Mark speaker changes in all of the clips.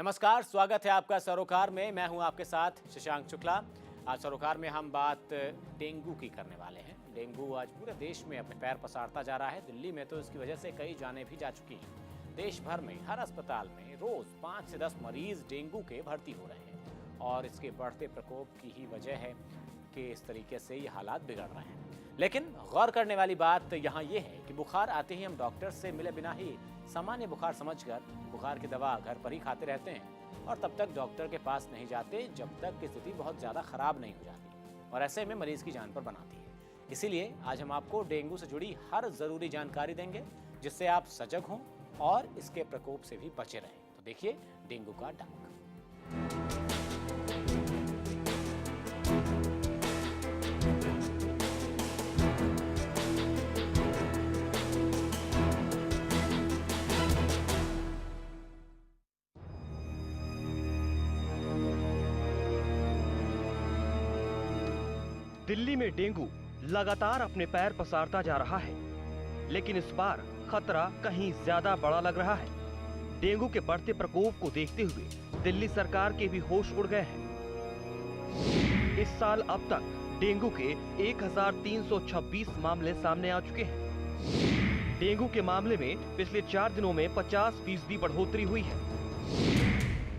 Speaker 1: नमस्कार, स्वागत है आपका सरोकार में। मैं हूं आपके साथ शशांक शुक्ला। आज सरोकार में हम बात डेंगू की करने वाले हैं। डेंगू आज पूरे देश में अपने पैर पसारता जा रहा है। दिल्ली में तो इसकी वजह से कई जानें भी जा चुकी हैं। देश भर में हर अस्पताल में रोज 5 से 10 मरीज डेंगू के भर्ती हो रहे हैं और इसके बढ़ते प्रकोप की ही वजह है कि इस तरीके से ये हालात बिगड़ रहे हैं। लेकिन गौर करने वाली बात यहाँ ये है कि बुखार आते ही हम डॉक्टर से मिले बिना ही सामान्य बुखार समझकर बुखार की दवा घर पर ही खाते रहते हैं और तब तक डॉक्टर के पास नहीं जाते जब तक कि स्थिति बहुत ज़्यादा खराब नहीं हो जाती और ऐसे में मरीज की जान पर बनाती है। इसीलिए आज हम आपको डेंगू से जुड़ी हर ज़रूरी जानकारी देंगे जिससे आप सजग हों और इसके प्रकोप से भी बचे रहें। तो देखिए डेंगू का डंक।
Speaker 2: दिल्ली में डेंगू लगातार अपने पैर पसारता जा रहा है, लेकिन इस बार खतरा कहीं ज्यादा बड़ा लग रहा है। डेंगू के बढ़ते प्रकोप को देखते हुए दिल्ली सरकार के भी होश उड़ गए हैं। इस साल अब तक डेंगू के 1326 मामले सामने आ चुके हैं। डेंगू के मामले में पिछले 4 दिनों में 50% बढ़ोतरी हुई है।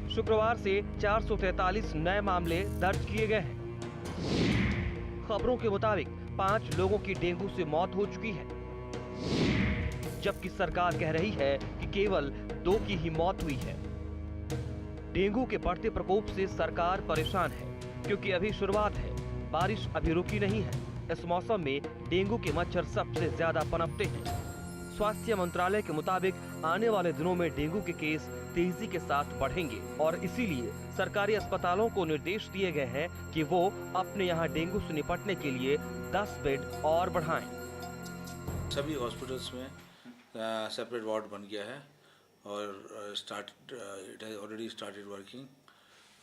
Speaker 2: शुक्रवार से 443 नए मामले दर्ज किए गए हैं। खबरों के मुताबिक 5 लोगों की डेंगू से मौत हो चुकी है, जबकि सरकार कह रही है कि केवल 2 की ही मौत हुई है। डेंगू के बढ़ते प्रकोप से सरकार परेशान है क्योंकि अभी शुरुआत है, बारिश अभी रुकी नहीं है। इस मौसम में डेंगू के मच्छर सबसे ज्यादा पनपते हैं। स्वास्थ्य मंत्रालय के मुताबिक आने वाले दिनों में डेंगू के केस तेजी के साथ बढ़ेंगे और इसीलिए सरकारी अस्पतालों को निर्देश दिए गए हैं कि वो अपने यहाँ डेंगू से निपटने के लिए 10 बेड और बढ़ाएं।
Speaker 3: सभी हॉस्पिटल्स में सेपरेट वार्ड बन गया है और it has already started working.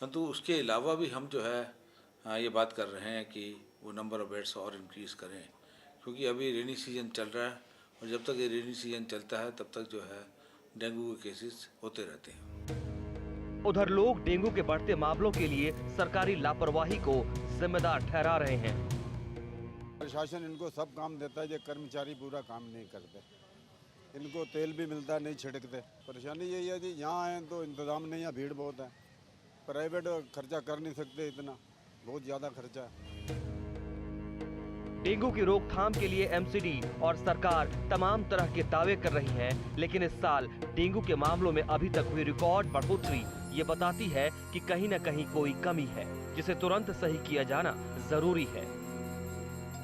Speaker 3: परंतु उसके अलावा भी हम जो है ये बात कर रहे हैं कि वो नंबर ऑफ बेड्स और इंक्रीज़ करें, क्योंकि अभी रेनी सीजन चल रहा है और जब तक ये रेनी सीजन चलता है तब तक जो है डेंगू के केसेस होते रहते हैं।
Speaker 2: उधर लोग डेंगू के बढ़ते मामलों के लिए सरकारी लापरवाही को जिम्मेदार ठहरा रहे हैं।
Speaker 4: प्रशासन इनको सब काम देता है, जो कर्मचारी पूरा काम नहीं करते। इनको तेल भी मिलता है, नहीं छिड़कते। परेशानी यही है जी, यहाँ आए तो इंतजाम नहीं है, भीड़ बहुत है। प्राइवेट खर्चा कर नहीं सकते, इतना बहुत ज़्यादा खर्चा है।
Speaker 2: डेंगू की रोकथाम के लिए एमसीडी और सरकार तमाम तरह के दावे कर रही है, लेकिन इस साल डेंगू के मामलों में अभी तक हुई रिकॉर्ड बढ़ोतरी ये बताती है कि कहीं न कहीं कोई कमी है जिसे तुरंत सही किया जाना जरूरी है।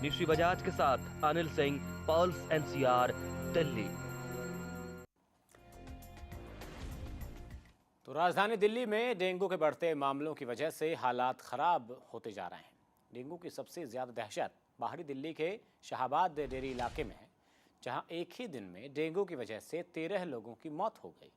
Speaker 2: निशी बजाज के साथ अनिल सिंह, पल्स एनसीआर, दिल्ली।
Speaker 1: तो राजधानी दिल्ली में डेंगू के बढ़ते मामलों की वजह से हालात खराब होते जा रहे हैं। डेंगू की सबसे ज्यादा दहशत बाहरी दिल्ली के शाहबाद डेरी इलाके में है, जहां एक ही दिन में डेंगू की वजह से 13 लोगों की मौत हो गई।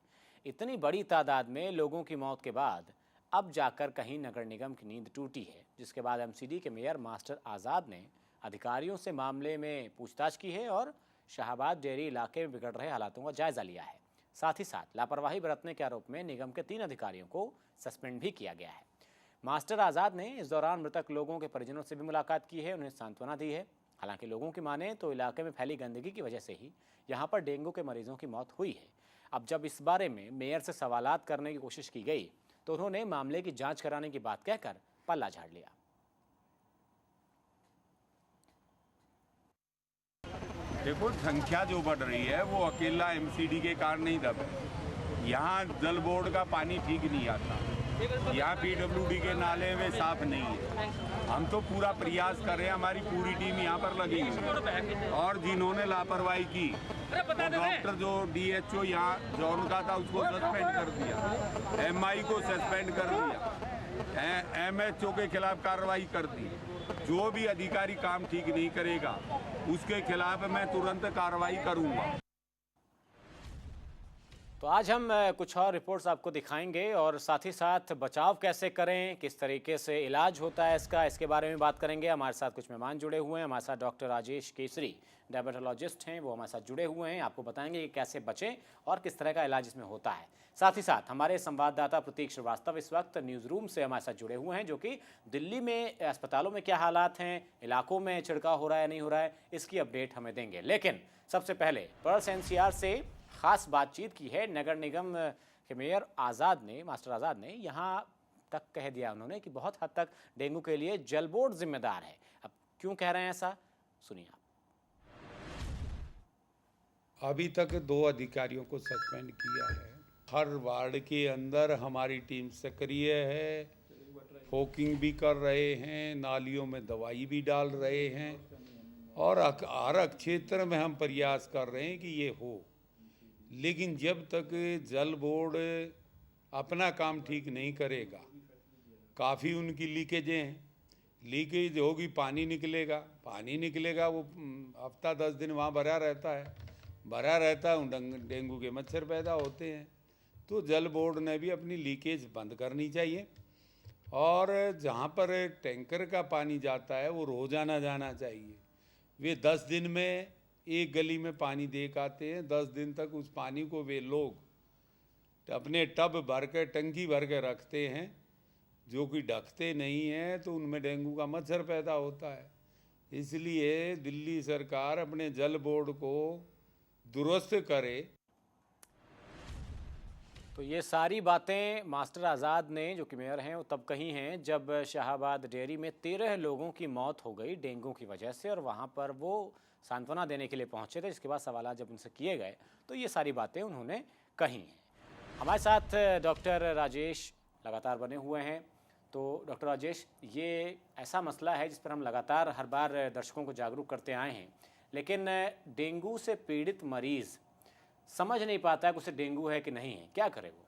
Speaker 1: इतनी बड़ी तादाद में लोगों की मौत के बाद अब जाकर कहीं नगर निगम की नींद टूटी है, जिसके बाद एमसीडी के मेयर मास्टर आज़ाद ने अधिकारियों से मामले में पूछताछ की है और शाहबाद डेयरी इलाके में बिगड़ रहे हालातों का जायजा लिया है। साथ ही साथ लापरवाही बरतने के आरोप में निगम के 3 अधिकारियों को सस्पेंड भी किया गया है। मास्टर आज़ाद ने इस दौरान मृतक लोगों के परिजनों से भी मुलाकात की है, उन्हें सांत्वना दी है। हालांकि लोगों की माने तो इलाके में फैली गंदगी की वजह से ही यहां पर डेंगू के मरीजों की मौत हुई है। अब जब इस बारे में मेयर से सवालात करने की कोशिश की गई तो उन्होंने मामले की जांच कराने की बात कहकर पल्ला झाड़ लिया।
Speaker 5: देखो, संख्या जो बढ़ रही है वो अकेला एमसीडी के कारण नहीं दब है। यहाँ जल बोर्ड का पानी ठीक नहीं आता, यहाँ पीडब्ल्यूडी के नाले में साफ नहीं है। हम तो पूरा प्रयास कर रहे हैं, हमारी पूरी टीम यहाँ पर लगी हुई है। और जिन्होंने लापरवाही की तो डॉक्टर जो डीएचओ यहाँ जॉन का था उसको सस्पेंड कर दिया, एमआई को सस्पेंड कर दिया, एमएचओ के खिलाफ कार्रवाई कर दी। जो भी अधिकारी काम ठीक नहीं करेगा उसके खिलाफ मैं तुरंत कार्रवाई करूंगा।
Speaker 1: तो आज हम कुछ और रिपोर्ट्स आपको दिखाएंगे और साथ ही साथ बचाव कैसे करें, किस तरीके से इलाज होता है इसके बारे में बात करेंगे। हमारे साथ कुछ मेहमान जुड़े हुए हैं। हमारे साथ डॉक्टर राजेश केसरी डायबिटोलॉजिस्ट हैं, वो हमारे साथ जुड़े हुए हैं। आपको बताएंगे कि कैसे बचें और किस तरह का इलाज इसमें होता है। साथ ही साथ हमारे संवाददाता प्रतीक श्रीवास्तव इस वक्त न्यूज़ रूम से हमारे साथ जुड़े हुए हैं, जो कि दिल्ली में अस्पतालों में क्या हालात हैं, इलाकों में छिड़काव हो रहा है नहीं हो रहा है, इसकी अपडेट हमें देंगे। लेकिन सबसे पहले पर्स एनसीआर से खास बातचीत की है नगर निगम के मेयर आज़ाद ने, मास्टर आज़ाद ने। यहाँ तक कह दिया उन्होंने कि बहुत हद तक डेंगू के लिए जल बोर्ड जिम्मेदार है। अब क्यों कह रहे हैं ऐसा, सुनिए आप।
Speaker 6: अभी तक 2 अधिकारियों को सस्पेंड किया है। हर वार्ड के अंदर हमारी टीम सक्रिय है, फोकिंग भी कर रहे हैं, नालियों में दवाई भी डाल रहे हैं और आरक क्षेत्र में हम प्रयास कर रहे हैं कि ये हो। लेकिन जब तक जल बोर्ड अपना काम ठीक नहीं करेगा, काफ़ी उनकी लीकेजें हैं, लीकेज होगी, पानी निकलेगा, वो हफ्ता 10 दिन वहाँ भरा रहता है, डेंगू के मच्छर पैदा होते हैं। तो जल बोर्ड ने भी अपनी लीकेज बंद करनी चाहिए और जहाँ पर टैंकर का पानी जाता है वो रोज़ाना जाना चाहिए। वे 10 दिन में एक गली में पानी दे के आते हैं, 10 दिन तक उस पानी को वे लोग अपने टब भर के, टंकी भर के रखते हैं, जो कि ढकते नहीं हैं, तो उनमें डेंगू का मच्छर पैदा होता है। इसलिए दिल्ली सरकार अपने जल बोर्ड को दुरुस्त करे।
Speaker 1: तो ये सारी बातें मास्टर आज़ाद ने, जो कि मेयर हैं, वो तब कही हैं जब शाहाबाद डेयरी में 13 लोगों की मौत हो गई डेंगू की वजह से, और वहाँ पर वो सांत्वना देने के लिए पहुँचे थे। जिसके बाद सवाल जब उनसे किए गए तो ये सारी बातें उन्होंने कही हैं। हमारे साथ डॉक्टर राजेश लगातार बने हुए हैं। तो डॉक्टर राजेश, ये ऐसा मसला है जिस पर हम लगातार हर बार दर्शकों को जागरूक करते आए हैं, लेकिन डेंगू से पीड़ित मरीज़ समझ नहीं पाता है कि उसे डेंगू है कि नहीं है, क्या करे वो?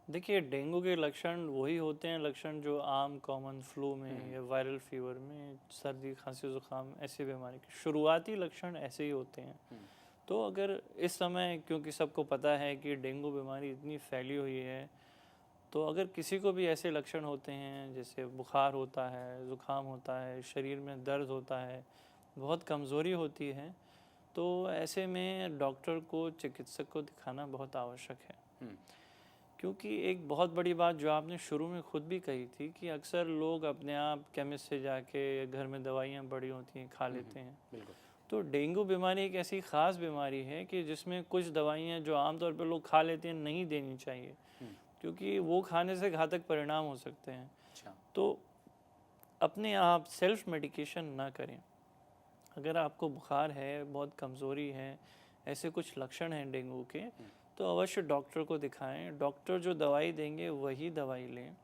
Speaker 7: देखिए, डेंगू के लक्षण वही होते हैं लक्षण जो आम कॉमन फ्लू में या वायरल फीवर में, सर्दी खांसी ज़ुकाम, ऐसी बीमारी के शुरुआती लक्षण ऐसे ही होते हैं। तो अगर इस समय, क्योंकि सबको पता है कि डेंगू बीमारी इतनी फैली हुई है, तो अगर किसी को भी ऐसे लक्षण होते हैं, जैसे बुखार होता है, ज़ुकाम होता है, शरीर में दर्द होता है, बहुत कमज़ोरी होती है, तो ऐसे में डॉक्टर को, चिकित्सक को दिखाना बहुत आवश्यक है। क्योंकि एक बहुत बड़ी बात जो आपने शुरू में खुद भी कही थी कि अक्सर लोग अपने आप केमिस्ट से जाके, घर में दवाइयाँ पड़ी होती हैं, खा लेते हैं। तो डेंगू बीमारी एक ऐसी ख़ास बीमारी है कि जिसमें कुछ दवाइयाँ जो आमतौर पर लोग खा लेते हैं नहीं देनी चाहिए, क्योंकि वो खाने से घातक परिणाम हो सकते हैं। तो अपने आप सेल्फ मेडिकेशन ना करें। अगर आपको बुखार है, बहुत कमज़ोरी है, ऐसे कुछ लक्षण हैं डेंगू के, तो अवश्य डॉक्टर को दिखाएं। डॉक्टर जो दवाई देंगे वही दवाई लें,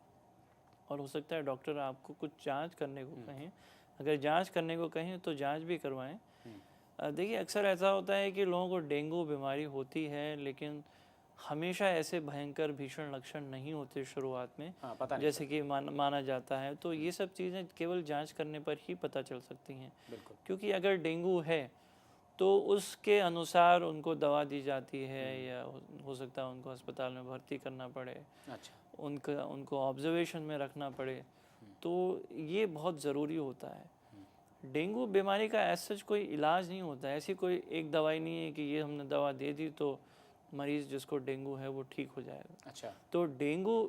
Speaker 7: और हो सकता है डॉक्टर आपको कुछ जांच करने को कहें। अगर जांच करने को कहें तो जांच भी करवाएं। देखिए, अक्सर ऐसा होता है कि लोगों को डेंगू बीमारी होती है, लेकिन हमेशा ऐसे भयंकर भीषण लक्षण नहीं होते शुरुआत में, जैसे कि माना जाता है। तो ये सब चीज़ें केवल जांच करने पर ही पता चल सकती हैं। क्योंकि अगर डेंगू है तो उसके अनुसार उनको दवा दी जाती है, या हो सकता है उनको अस्पताल में भर्ती करना पड़े, उनको ऑब्जर्वेशन में रखना पड़े। तो ये बहुत ज़रूरी होता है। डेंगू बीमारी का ऐसा कोई इलाज नहीं होता है, ऐसी कोई एक दवाई नहीं है कि ये हमने दवा दे दी तो मरीज़ जिसको डेंगू है वो ठीक हो जाएगा। तो डेंगू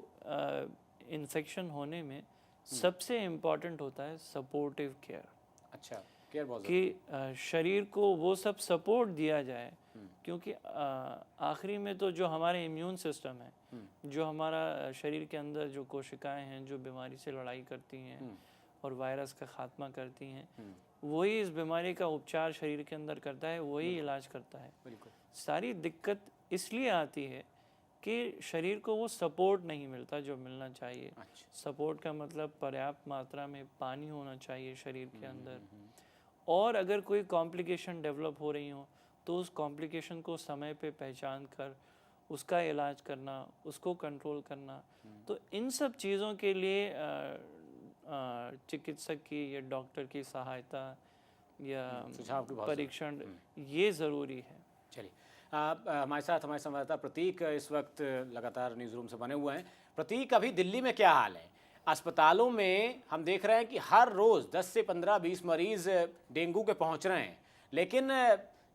Speaker 7: इन्फेक्शन होने में सबसे इम्पॉर्टेंट होता है सपोर्टिव केयर।
Speaker 1: केयर बहुत
Speaker 7: कि शरीर को वो सब सपोर्ट दिया जाए, क्योंकि आखिरी में तो जो हमारे इम्यून सिस्टम है, जो हमारा शरीर के अंदर जो कोशिकाएं हैं जो बीमारी से लड़ाई करती हैं और वायरस का खात्मा करती हैं, वही इस बीमारी का उपचार शरीर के अंदर करता है, वही इलाज करता है। सारी दिक्कत इसलिए आती है कि शरीर को वो सपोर्ट नहीं मिलता जो मिलना चाहिए। सपोर्ट का मतलब पर्याप्त मात्रा में पानी होना चाहिए शरीर के अंदर, और अगर कोई कॉम्प्लिकेशन डेवलप हो रही हो तो उस कॉम्प्लिकेशन को समय पे पहचान कर उसका इलाज करना, उसको कंट्रोल करना। तो इन सब चीज़ों के लिए चिकित्सक की या डॉक्टर की सहायता या परीक्षण ये ज़रूरी है।
Speaker 1: चलिए, हमारे साथ हमारे संवाददाता प्रतीक इस वक्त लगातार न्यूज़ रूम से बने हुए हैं। प्रतीक, अभी दिल्ली में क्या हाल है? अस्पतालों में हम देख रहे हैं कि हर रोज़ 10 से 15-20 मरीज़ डेंगू के पहुंच रहे हैं, लेकिन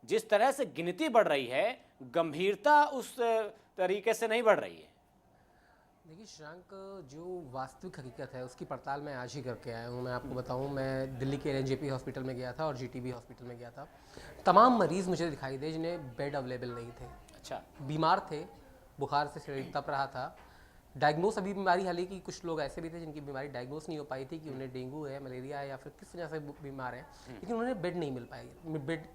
Speaker 1: जिस तरह से गिनती बढ़ रही है, गंभीरता उस तरीके से नहीं बढ़ रही है।
Speaker 8: देखिए शशांक, जो वास्तविक हकीकत है उसकी पड़ताल मैं आज ही करके आया हूँ। मैं आपको बताऊँ, मैं दिल्ली के एलएनजेपी हॉस्पिटल में गया था और जीटीबी हॉस्पिटल में गया था। तमाम मरीज़ मुझे दिखाई दे जिन्हें बेड अवेलेबल नहीं थे।
Speaker 1: अच्छा।
Speaker 8: बीमार थे, बुखार से शरीर तप रहा था, डायग्नोस अभी बीमारी, हालांकि कुछ लोग ऐसे भी थे जिनकी बीमारी डायग्नोस नहीं हो पाई थी कि उन्हें डेंगू है, मलेरिया है या फिर किस वजह से बीमार है, लेकिन उन्हें बेड नहीं मिल पाई,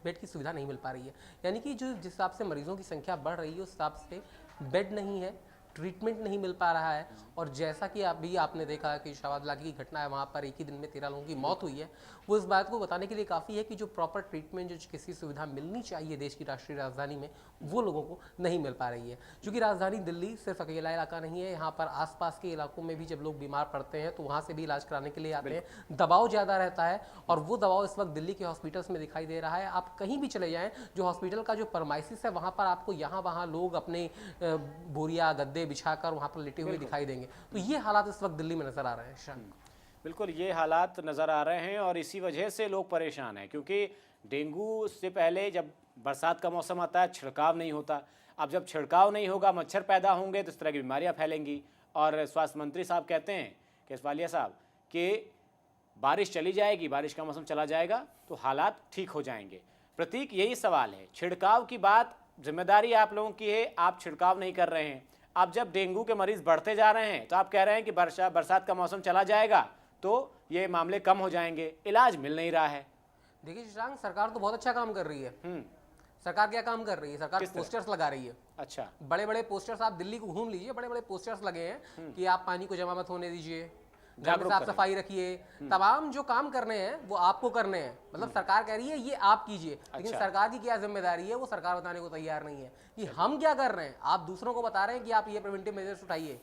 Speaker 8: बेड की सुविधा नहीं मिल पा रही है। यानी कि जो जिस हिसाब से मरीजों की संख्या बढ़ रही है उस हिसाब से बेड नहीं है, ट्रीटमेंट नहीं मिल पा रहा है। और जैसा कि अभी आपने देखा कि शाहबाद इलाके की घटना है, वहाँ पर एक ही दिन में 13 लोगों की मौत हुई है, वो इस बात को बताने के लिए काफ़ी है कि जो प्रॉपर ट्रीटमेंट, जो किसी सुविधा मिलनी चाहिए देश की राष्ट्रीय राजधानी में, वो लोगों को नहीं मिल पा रही है। क्योंकि राजधानी दिल्ली सिर्फ अकेला इलाका नहीं है, यहाँ पर आसपास के इलाकों में भी जब लोग बीमार पड़ते हैं तो वहाँ से भी इलाज कराने के लिए आते हैं। दबाव ज़्यादा रहता है और वो दबाव इस वक्त दिल्ली के हॉस्पिटल्स में दिखाई दे रहा है। आप कहीं भी चले जाएँ, जो हॉस्पिटल का जो परमाइसिस है वहाँ पर आपको यहाँ वहाँ लोग अपने बोरिया गद्दे बिछाकर वहाँ पर लेटे हुए दिखाई देंगे। तो ये हालात इस वक्त दिल्ली में नजर आ रहे हैं शशांक।
Speaker 1: बिल्कुल, ये हालात नज़र आ रहे हैं और इसी वजह से लोग परेशान हैं, क्योंकि डेंगू से पहले जब बरसात का मौसम आता है छिड़काव नहीं होता। अब जब छिड़काव नहीं होगा, मच्छर पैदा होंगे तो इस तरह की बीमारियां फैलेंगी। और स्वास्थ्य मंत्री साहब कहते हैं, केसवालिया साहब, कि बारिश चली जाएगी, बारिश का मौसम चला जाएगा तो हालात ठीक हो जाएंगे। प्रतीक, यही सवाल है, छिड़काव की बात, जिम्मेदारी आप लोगों की है, आप छिड़काव नहीं कर रहे हैं। अब जब डेंगू के मरीज बढ़ते जा रहे हैं तो आप कह रहे हैं कि बरसात का मौसम चला जाएगा तो ये मामले कम हो जाएंगे, इलाज मिल नहीं रहा है।
Speaker 8: देखिए शशांक, सरकार तो बहुत अच्छा काम कर रही है। सरकार क्या काम कर रही है? सरकार पोस्टर्स लगा रही है।
Speaker 1: अच्छा।
Speaker 8: बड़े बड़े पोस्टर्स, आप दिल्ली को घूम लीजिए, बड़े बड़े पोस्टर्स लगे हैं कि आप पानी को जमा मत होने दीजिए, घर में साफ सफाई रखिए। तमाम जो काम करने हैं वो आपको करने हैं। मतलब सरकार कह रही है ये आप कीजिए, लेकिन सरकार की क्या जिम्मेदारी है वो सरकार बताने को तैयार नहीं है कि हम क्या कर रहे हैं। आप दूसरों को बता रहे हैं कि आप ये प्रिवेंटिव मेजर्स उठाइए,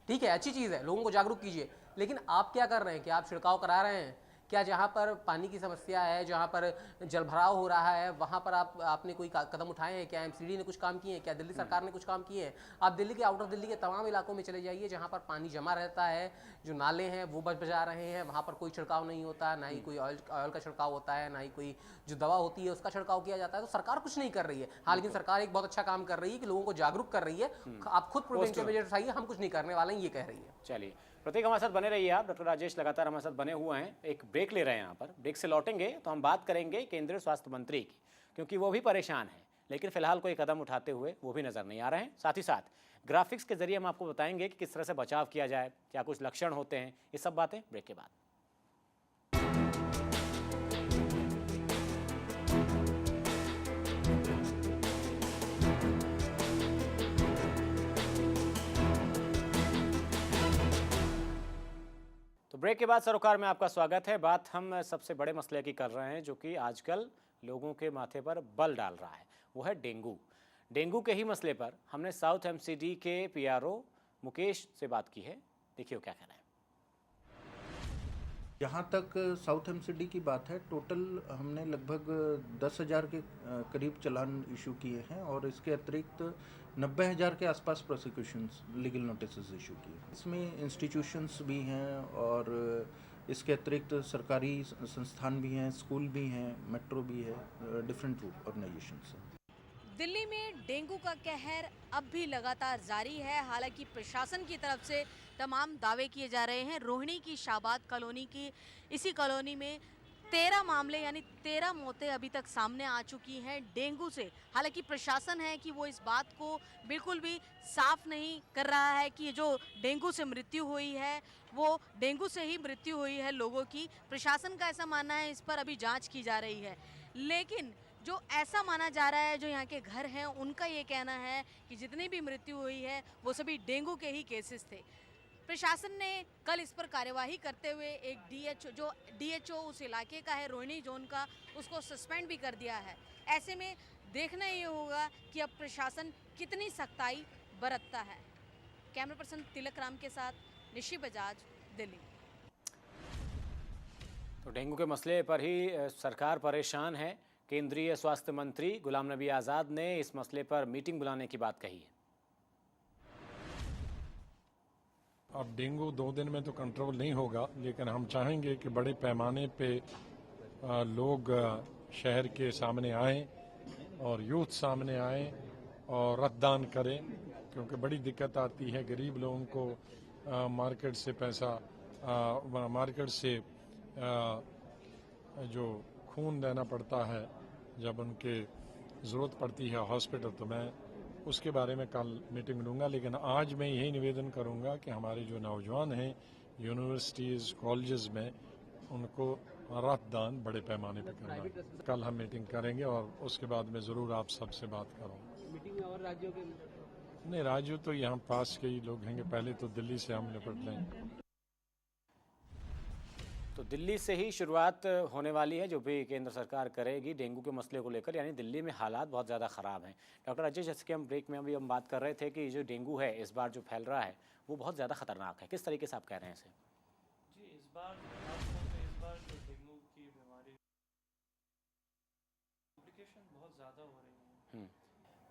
Speaker 8: ठीक है, अच्छी चीज़ है, लोगों को जागरूक कीजिए, लेकिन आप क्या कर रहे हैं? क्या आप छिड़काव करा रहे हैं? क्या जहाँ पर पानी की समस्या है, जहाँ पर जलभराव हो रहा है, वहाँ पर आपने कोई कदम उठाए हैं? क्या एमसीडी ने कुछ काम किए हैं? क्या दिल्ली सरकार ने कुछ काम किए हैं? आप दिल्ली के, आउटर दिल्ली के तमाम इलाकों में चले जाइए जहाँ पर पानी जमा रहता है, जो नाले हैं वो बजा रहे हैं, वहाँ पर कोई छिड़काव नहीं होता, ना ही कोई ऑयल का छिड़काव होता है, ना ही कोई जो दवा होती है उसका छिड़काव किया जाता है। तो सरकार कुछ नहीं कर रही है। हाँ, लेकिन सरकार एक बहुत अच्छा काम कर रही है कि लोगों को जागरूक कर रही है। आप खुद प्रिवेंटिव मेजर्स उठाइए, हम कुछ नहीं करने वाले हैं, ये कह रही है।
Speaker 1: चलिए प्रतीक, हमारे साथ बने रहिए आप। डॉक्टर राजेश लगातार हमारे साथ बने हुए हैं। एक ब्रेक ले रहे हैं यहाँ पर, ब्रेक से लौटेंगे तो हम बात करेंगे केंद्रीय स्वास्थ्य मंत्री की, क्योंकि वो भी परेशान हैं, लेकिन फिलहाल कोई कदम उठाते हुए वो भी नज़र नहीं आ रहे हैं। साथ ही साथ ग्राफिक्स के जरिए हम आपको बताएंगे कि किस तरह से बचाव किया जाए, क्या कुछ लक्षण होते हैं, ये सब बातें ब्रेक के बाद। तो ब्रेक के बाद सरोकार में आपका स्वागत है। बात हम सबसे बड़े मसले की कर रहे हैं जो कि आजकल लोगों के माथे पर बल डाल रहा है, वो है डेंगू। डेंगू के ही मसले पर हमने साउथ एमसीडी के पीआरओ मुकेश से बात की है। देखिए क्या कहना है।
Speaker 9: जहाँ तक साउथ एमसीडी की बात है, टोटल हमने लगभग 10,000 के करीब चालान इशू किए हैं और इसके अतिरिक्त 90,000 के आसपास प्रोसिक्यूशंस, लीगल नोटिस इशू किए। इसमें इंस्टीट्यूशंस भी हैं और इसके अतिरिक्त सरकारी संस्थान भी हैं, स्कूल भी हैं, मेट्रो भी है, डिफरेंट ऑर्गेनाइजेशंस हैं।
Speaker 10: दिल्ली में डेंगू का कहर अब भी लगातार जारी है। हालांकि प्रशासन की तरफ से तमाम दावे किए जा रहे हैं। रोहिणी की शाहबाद कॉलोनी की, इसी कॉलोनी में 13 मामले यानी 13 मौतें अभी तक सामने आ चुकी हैं डेंगू से। हालांकि प्रशासन है कि वो इस बात को बिल्कुल भी साफ नहीं कर रहा है कि जो डेंगू से मृत्यु हुई है वो डेंगू से ही मृत्यु हुई है लोगों की। प्रशासन का ऐसा मानना है, इस पर अभी जांच की जा रही है। लेकिन जो ऐसा माना जा रहा है, जो यहाँ के घर हैं, उनका ये कहना है कि जितनी भी मृत्यु हुई है वो सभी डेंगू के ही केसेस थे। प्रशासन ने कल इस पर कार्यवाही करते हुए एक डीएचओ उस इलाके का है, रोहिणी जोन का, उसको सस्पेंड भी कर दिया है। ऐसे में देखना ये होगा कि अब प्रशासन कितनी सख्ताई बरतता है। कैमरा पर्सन तिलक राम के साथ निशी बजाज, दिल्ली।
Speaker 1: तो डेंगू के मसले पर ही सरकार परेशान है। केंद्रीय स्वास्थ्य मंत्री गुलाम नबी आज़ाद ने इस मसले पर मीटिंग बुलाने की बात कही है।
Speaker 11: अब डेंगू 2 दिन में तो कंट्रोल नहीं होगा, लेकिन हम चाहेंगे कि बड़े पैमाने पे लोग शहर के सामने आएं और यूथ सामने आएं और रक्तदान करें, क्योंकि बड़ी दिक्कत आती है गरीब लोगों को मार्केट से पैसा मार्केट से जो खून देना पड़ता है जब उनके ज़रूरत पड़ती है हॉस्पिटल। तो मैं उसके बारे में कल मीटिंग लूँगा, लेकिन आज मैं यही निवेदन करूँगा कि हमारे जो नौजवान हैं यूनिवर्सिटीज़ कॉलेजेस में, उनको रक्तदान बड़े पैमाने पर करना। कल हम मीटिंग करेंगे और उसके बाद मैं ज़रूर आप सबसे बात करूँगा।
Speaker 8: मीटिंग में और राज्यों के
Speaker 11: नहीं, राज्यों तो यहाँ पास के ही लोग हैं, पहले तो दिल्ली से हम निपट लेंगे।
Speaker 1: तो दिल्ली से ही शुरुआत होने वाली है जो भी केंद्र सरकार करेगी डेंगू के मसले को लेकर, यानी दिल्ली में हालात बहुत ज़्यादा ख़राब हैं। डॉक्टर अजय, जैसे कि हम ब्रेक में अभी हम बात कर रहे थे कि जो डेंगू है इस बार जो फैल रहा है वो बहुत ज़्यादा ख़तरनाक है, किस तरीके से आप कह रहे हैं इसे?
Speaker 7: जी, इस बार जो डेंगू की बीमारी कॉम्प्लिकेशन बहुत ज़्यादा हो रही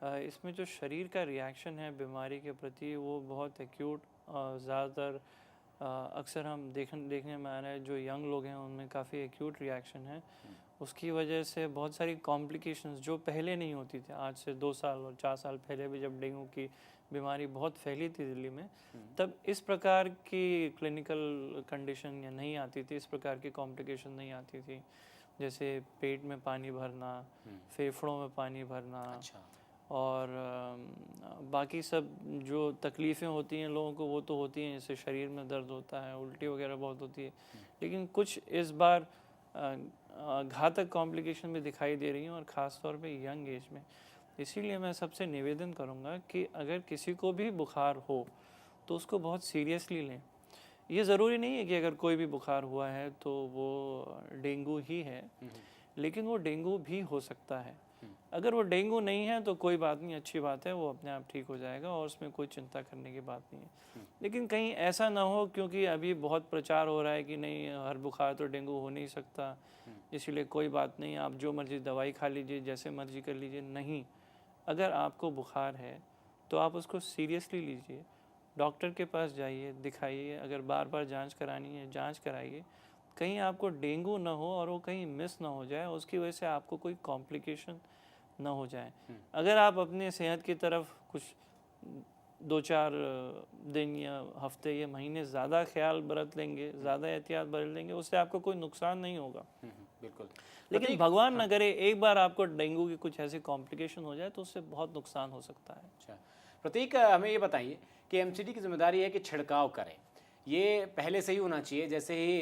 Speaker 7: है। इसमें जो शरीर का रिएक्शन है बीमारी के प्रति वो बहुत एक्यूट, ज़्यादातर अक्सर हम देखने में आ रहा है जो यंग लोग हैं उनमें काफ़ी एक्यूट रिएक्शन है। उसकी वजह से बहुत सारी कॉम्प्लिकेशंस जो पहले नहीं होती थी, आज से 2 साल और 4 साल पहले भी जब डेंगू की बीमारी बहुत फैली थी दिल्ली में, तब इस प्रकार की क्लिनिकल कंडीशन या नहीं आती थी, इस प्रकार की कॉम्प्लिकेशन नहीं आती थी। जैसे पेट में पानी भरना, फेफड़ों में पानी भरना, और बाकी सब जो तकलीफ़ें होती हैं लोगों को वो तो होती हैं, जैसे शरीर में दर्द होता है, उल्टी वगैरह बहुत होती है। लेकिन कुछ इस बार घातक कॉम्प्लिकेशन भी दिखाई दे रही हैं, और ख़ास तौर पे यंग एज में। इसीलिए मैं सबसे निवेदन करूँगा कि अगर किसी को भी बुखार हो तो उसको बहुत सीरियसली लें। ये ज़रूरी नहीं है कि अगर कोई भी बुखार हुआ है तो वो डेंगू ही है, लेकिन वो डेंगू भी हो सकता है। अगर वो डेंगू नहीं है तो कोई बात नहीं, अच्छी बात है, वो अपने आप ठीक हो जाएगा और उसमें कोई चिंता करने की बात नहीं है। लेकिन कहीं ऐसा ना हो, क्योंकि अभी बहुत प्रचार हो रहा है कि नहीं हर बुखार तो डेंगू हो नहीं सकता, इसीलिए कोई बात नहीं, आप जो मर्जी दवाई खा लीजिए, जैसे मर्जी कर लीजिए। नहीं, अगर आपको बुखार है तो आप उसको सीरियसली लीजिए, डॉक्टर के पास जाइए, दिखाइए। अगर बार बार जांच करानी है जांच कराइए, कहीं आपको डेंगू ना हो और वो कहीं मिस ना हो जाए, उसकी वजह से आपको कोई कॉम्प्लिकेशन ना हो जाए। अगर आप अपने सेहत की तरफ कुछ 2-4 दिन या हफ्ते या महीने ज़्यादा ख्याल बरत लेंगे, ज़्यादा एहतियात बरत लेंगे, उससे आपको कोई नुकसान नहीं होगा।
Speaker 1: बिल्कुल।
Speaker 7: लेकिन भगवान न करे एक बार आपको डेंगू की कुछ ऐसी कॉम्प्लिकेशन हो जाए तो उससे बहुत नुकसान हो सकता है।
Speaker 1: अच्छा प्रतीक, हमें ये बताइए कि एमसीडी की जिम्मेदारी है कि छिड़काव करे, ये पहले से ही होना चाहिए, जैसे ही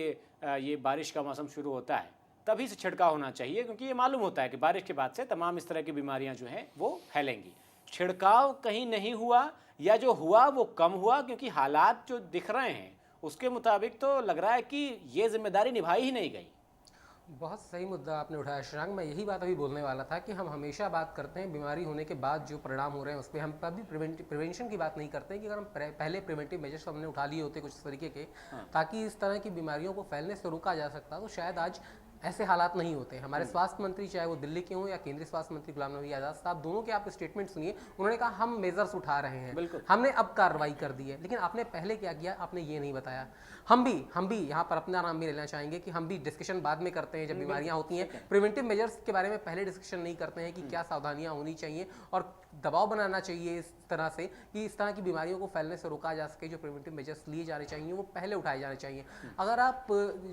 Speaker 1: ये बारिश का मौसम शुरू होता है तभी से छिड़काव होना चाहिए, क्योंकि ये मालूम होता है कि बारिश के बाद से तमाम इस तरह की बीमारियां जो हैं वो फैलेंगी। छिड़काव कहीं नहीं हुआ, या जो हुआ वो कम हुआ, क्योंकि हालात जो दिख रहे हैं उसके मुताबिक तो लग रहा है कि ये जिम्मेदारी निभाई ही नहीं गई।
Speaker 8: बहुत सही मुद्दा आपने उठाया शशांक, मैं यही बात अभी बोलने वाला था कि हम हमेशा बात करते हैं बीमारी होने के बाद जो परिणाम हो रहे हैं उस पर, हम कभी प्रिवेंशन की बात नहीं करते हैं कि अगर हम पहले प्रिवेंटिव मेजर्स हमने उठा लिए होते कुछ तरीके के, ताकि इस तरह की बीमारियों को फैलने से रोका जा सकता, तो शायद आज ऐसे हालात नहीं होते। हमारे स्वास्थ्य मंत्री चाहे वो दिल्ली के हों या केंद्रीय स्वास्थ्य मंत्री गुलाम नबी आज़ाद साहब, दोनों के आप स्टेटमेंट सुनिए, उन्होंने कहा हम मेजर्स उठा रहे हैं, हमने अब कार्रवाई कर दी है। लेकिन आपने पहले क्या किया, आपने ये नहीं बताया। हम भी यहाँ पर अपना नाम भी लेना चाहेंगे कि हम भी डिस्कशन बाद में करते हैं जब बीमारियाँ होती हैं, प्रिवेंटिव मेजर्स के बारे में पहले डिस्कशन नहीं करते हैं कि क्या सावधानियाँ होनी चाहिए और दबाव बनाना चाहिए इस तरह से कि इस तरह की बीमारियों को फैलने से रोका जा सके। जो प्रिवेंटिव मेजर्स लिए जाने चाहिए वो पहले उठाए जाने चाहिए। अगर आप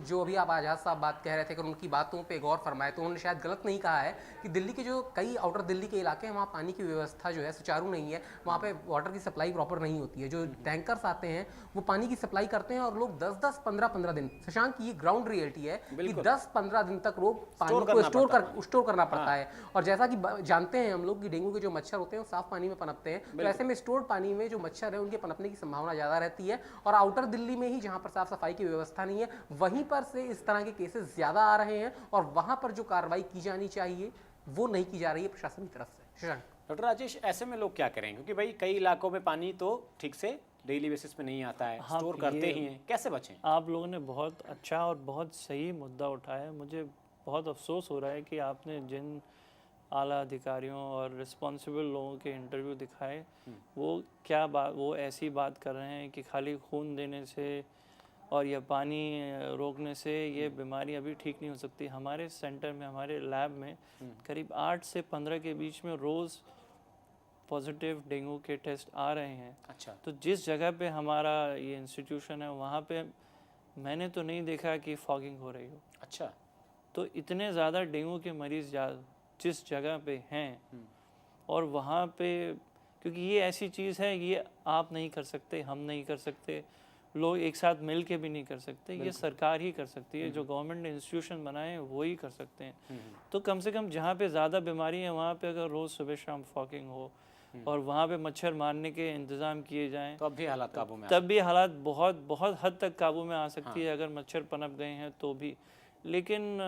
Speaker 8: जो अभी आप आज़ाद साहब बात कह रहे थे, अगर उनकी बातों पे गौर फरमाए तो उन्होंने शायद गलत नहीं कहा है कि दिल्ली के जो कई आउटर दिल्ली के इलाके हैं वहाँ पानी की व्यवस्था जो है सुचारू नहीं है, वहाँ पे वाटर की सप्लाई प्रॉपर नहीं होती है। जो टैंकर्स आते हैं वो पानी की सप्लाई करते हैं और लोग 10-10, 15-15 दिन, शशांक ये ग्राउंड रियलिटी है कि 10-15 दिन तक लोग पानी को स्टोर करना पड़ता है। और जैसा कि जानते हैं हम लोग कि डेंगू के जो मच्छर होते हैं वो साफ पानी में पनपते हैं, तो ऐसे में स्टोर्ड पानी में जो मच्छर है उनके पनपने की संभावना ज़्यादा रहती है। और आउटर दिल्ली में ही जहाँ पर साफ सफाई की व्यवस्था नहीं है, वहीं पर से इस तरह के केसेस ज़्यादा आ रहे हैं और वहाँ पर जो कार्रवाई की जानी चाहिए वो नहीं की जा रही है प्रशासन की तरफ से। शशांक।
Speaker 1: डॉक्टर राजेश, ऐसे में लोग क्या करें, क्योंकि भाई कई इलाकों में पानी तो ठीक से डेली बेसिस पे नहीं आता है, स्टोर करते ही हैं, कैसे बचें?
Speaker 7: आप लोगों ने बहुत अच्छा और बहुत सही मुद्दा उठाया। मुझे बहुत अफसोस हो रहा है कि आपने जिन आला अधिकारियों और रिस्पॉन्सिबल लोगों के इंटरव्यू दिखाए वो ऐसी बात कर रहे हैं कि खाली खून देने से और यह पानी रोकने से ये बीमारी अभी ठीक नहीं हो सकती। हमारे सेंटर में, हमारे लैब में करीब 8 से 15 के बीच में रोज़ पॉजिटिव डेंगू के टेस्ट आ रहे हैं।
Speaker 1: अच्छा।
Speaker 7: तो जिस जगह पे हमारा ये इंस्टीट्यूशन है वहाँ पे मैंने तो नहीं देखा कि फॉगिंग हो रही हो।
Speaker 1: अच्छा।
Speaker 7: तो इतने ज़्यादा डेंगू के मरीज़ जिस जगह पे हैं और वहाँ पे, क्योंकि ये ऐसी चीज़ है ये आप नहीं कर सकते, हम नहीं कर सकते, लोग एक साथ मिल के भी नहीं कर सकते, ये सरकार ही कर सकती है। जो गवर्नमेंट ने इंस्टीट्यूशन बनाए हैं वो ही कर सकते हैं। तो कम से कम जहाँ पे ज़्यादा बीमारी है वहाँ पे अगर रोज़ सुबह शाम फॉगिंग हो और वहाँ पे मच्छर मारने के इंतज़ाम किए जाएं
Speaker 1: तो अब भी हालात काबू में
Speaker 7: तब भी हालात बहुत बहुत हद तक काबू में आ सकती है अगर मच्छर पनप गए हैं तो भी। लेकिन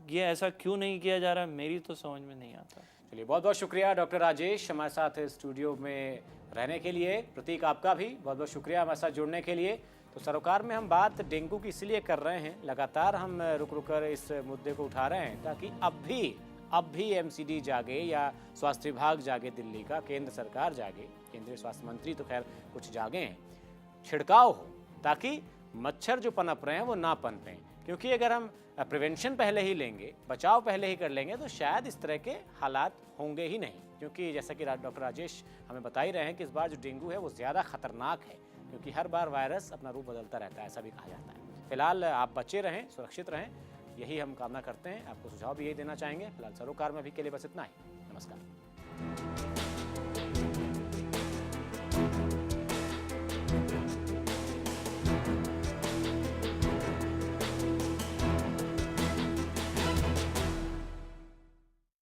Speaker 7: ये ऐसा क्यों नहीं किया जा रहा मेरी तो समझ में नहीं आता।
Speaker 1: चलिए, बहुत बहुत शुक्रिया डॉक्टर राजेश हमारे साथ स्टूडियो में रहने के लिए। प्रतीक, आपका भी बहुत बहुत शुक्रिया हमारे साथ जुड़ने के लिए। तो सरोकार में हम बात डेंगू की इसलिए कर रहे हैं, लगातार हम रुक कर इस मुद्दे को उठा रहे हैं ताकि अब भी एमसीडी जागे या स्वास्थ्य विभाग जागे दिल्ली का, केंद्र सरकार जागे, केंद्रीय स्वास्थ्य मंत्री तो खैर कुछ जागे हैं, छिड़काव हो ताकि मच्छर जो पनप रहे हैं वो ना पनपें। क्योंकि अगर हम प्रिवेंशन पहले ही लेंगे, बचाव पहले ही कर लेंगे तो शायद इस तरह के हालात होंगे ही नहीं। क्योंकि जैसा कि डॉक्टर राजेश हमें बता ही रहे हैं कि इस बार जो डेंगू है वो ज़्यादा खतरनाक है, क्योंकि हर बार वायरस अपना रूप बदलता रहता है, ऐसा भी कहा जाता है। फिलहाल आप बचे रहें, सुरक्षित रहें, यही हम कामना करते हैं। आपको सुझाव भी यही देना चाहेंगे। फिलहाल सरोकार में अभी के लिए बस इतना ही। नमस्कार।